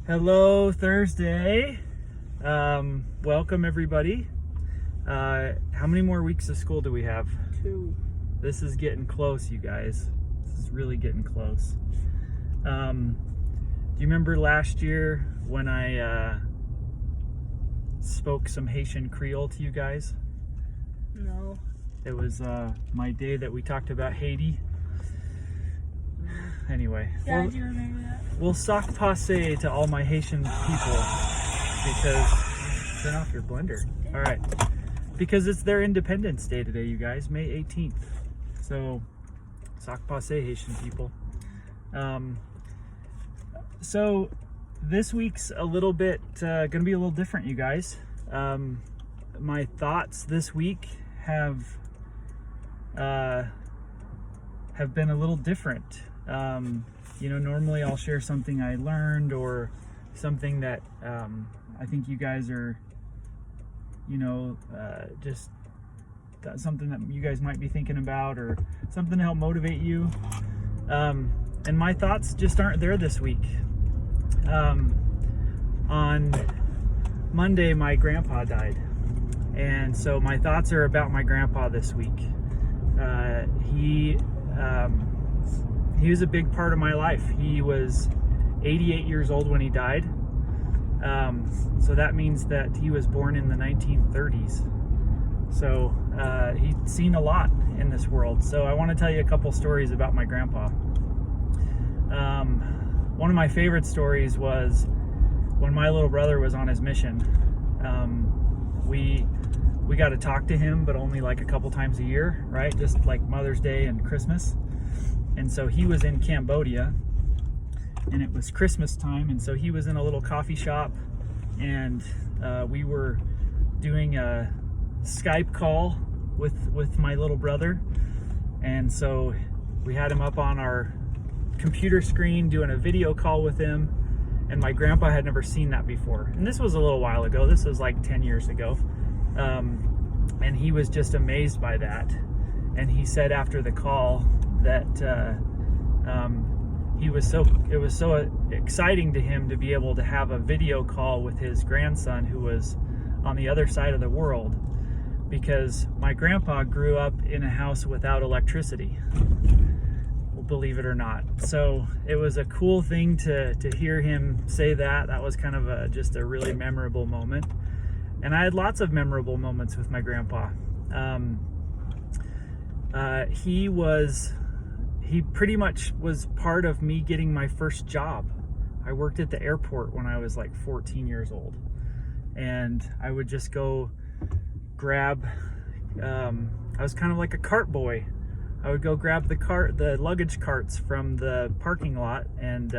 Hello, Thursday. Welcome everybody. How many more weeks of school do we have? 2. This is getting close, you guys. This is really getting close. Do you remember last year when I spoke some Haitian Creole to you guys? No. It was my day that we talked about Haiti. Anyway. Yeah, I do remember that. We'll sock passe to all my Haitian people because turn off your blender. All right, because it's their Independence Day today, you guys, May 18th. So sock passe, Haitian people. So this week's a little bit gonna be a little different, you guys. My thoughts this week have been a little different. You know, normally I'll share something I learned or something that I think you guys are, you know, just something that you guys might be thinking about or something to help motivate you. And my thoughts just aren't there this week. On Monday, my grandpa died. And so my thoughts are about my grandpa this week. He was a big part of my life. He was 88 years old when he died. So that means that he was born in the 1930s. So he'd seen a lot in this world. So I want to tell you a couple stories about my grandpa. One of my favorite stories was when my little brother was on his mission. We got to talk to him, but only like a couple times a year, right? Just like Mother's Day and Christmas. And so he was in Cambodia, and it was Christmas time, and so he was in a little coffee shop, and we were doing a Skype call with my little brother. And so we had him up on our computer screen doing a video call with him, and my grandpa had never seen that before. And this was a little while ago. This was like 10 years ago. And he was just amazed by that. And he said after the call that it was so exciting to him to be able to have a video call with his grandson who was on the other side of the world, because my grandpa grew up in a house without electricity, believe it or not. So it was a cool thing to hear him say that. That was kind of just a really memorable moment. And I had lots of memorable moments with my grandpa. He pretty much was part of me getting my first job. I worked at the airport when I was like 14 years old. And I would just go grab, I was kind of like a cart boy. I would go grab the luggage carts from the parking lot and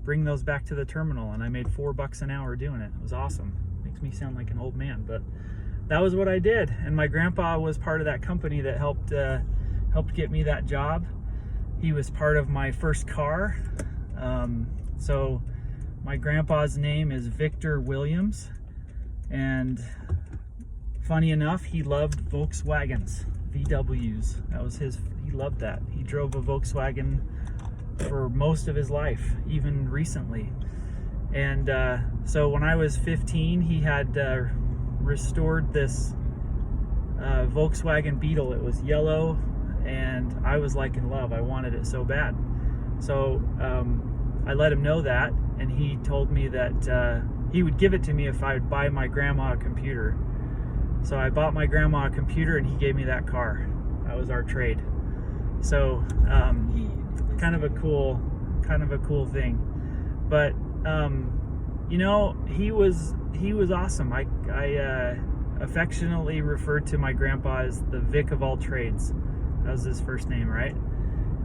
bring those back to the terminal. And I made $4 an hour doing it. It was awesome. Makes me sound like an old man, but that was what I did. And my grandpa was part of that company that helped get me that job. He was part of my first car. So my grandpa's name is Victor Williams, and funny enough, he loved Volkswagens, VWs. That was he loved that. He drove a Volkswagen for most of his life, even recently. And so when I was 15, he had restored this Volkswagen Beetle. It was yellow, and I was like in love. I wanted it so bad. So I let him know that, and he told me that he would give it to me if I would buy my grandma a computer. So I bought my grandma a computer, and he gave me that car. That was our trade. So kind of a cool thing. But you know, he was awesome. I affectionately referred to my grandpa as the Vic of all trades. That was his first name, right?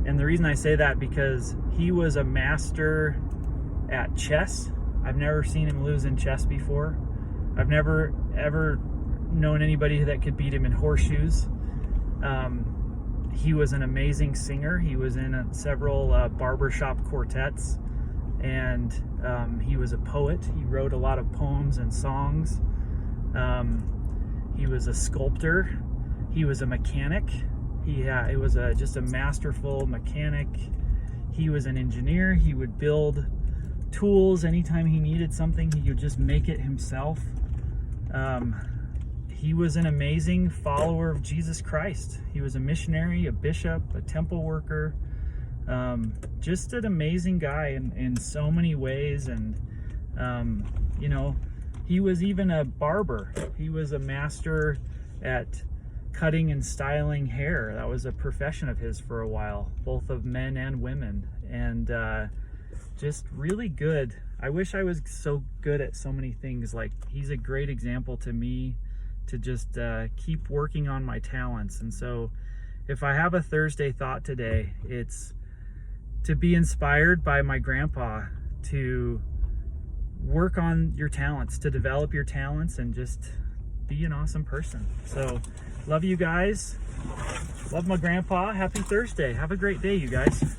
And the reason I say that because he was a master at chess. I've never seen him lose in chess before. I've never ever known anybody that could beat him in horseshoes. He was an amazing singer. He was in several barbershop quartets, and he was a poet. He wrote a lot of poems and songs. He was a sculptor. He was a mechanic. He was just a masterful mechanic. He was an engineer. He would build tools. Anytime he needed something, he could just make it himself. He was an amazing follower of Jesus Christ. He was a missionary, a bishop, a temple worker, just an amazing guy in so many ways. And you know, he was even a barber. He was a master at cutting and styling hair. That was a profession of his for a while, both of men and women. And just really good. I wish I was so good at so many things. Like, he's a great example to me to just keep working on my talents. And so if I have a Thursday thought today, it's to be inspired by my grandpa to work on your talents, to develop your talents, and just be an awesome person. So love you guys. Love my grandpa. Happy Thursday. Have a great day, you guys.